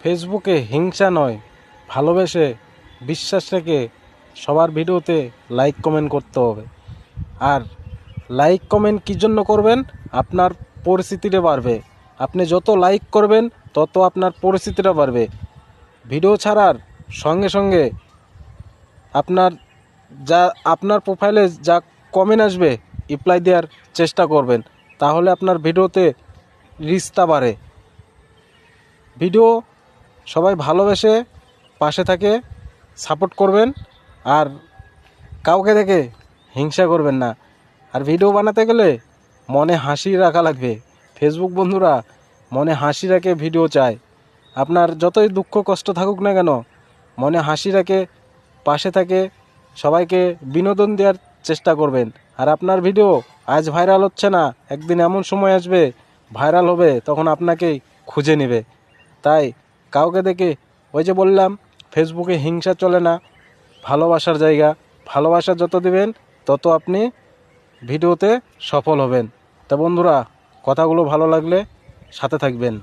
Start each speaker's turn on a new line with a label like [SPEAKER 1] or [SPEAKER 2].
[SPEAKER 1] ফেসবুকে হিংসা নয়, ভালোবেসে বিশ্বাস রেখে সবার ভিডিওতে লাইক কমেন্ট করতে হবে। আর লাইক কমেন্ট কী জন্য করবেন? আপনার পরিচিতিটা বাড়বে। আপনি যত লাইক করবেন তত আপনার পরিচিতিটা বাড়বে। ভিডিও ছাড়ার সঙ্গে সঙ্গে আপনার প্রোফাইলে যা কমেন্ট আসবে রিপ্লাই দেওয়ার চেষ্টা করবেন, তাহলে আপনার ভিডিওতে রিচটা বাড়ে। ভিডিও সবাই ভালোবেসে পাশে থাকে সাপোর্ট করবেন, আর কাউকে দেখে হিংসা করবেন না। আর ভিডিও বানাতে গেলে মনে হাসি রাখা লাগবে। ফেসবুক বন্ধুরা মনে হাসি রেখে ভিডিও চায়। আপনার যতই দুঃখ কষ্ট থাকুক না কেন, মনে হাসি রেখে পাশে থাকে সবাইকে বিনোদন দেওয়ার চেষ্টা করবেন। আর আপনার ভিডিও আজ ভাইরাল হচ্ছে না, একদিন এমন সময় আসবে ভাইরাল হবে, তখন আপনাকেই খুঁজে নেবে। তাই কাউকে দেখে, ওই যে বললাম ফেসবুকে হিংসা চলে না, ভালোবাসার জায়গা। ভালোবাসা যত দিবেন তত আপনি ভিডিওতে সফল হবেন। তা বন্ধুরা, কথাগুলো ভালো লাগলে সাথে থাকবেন।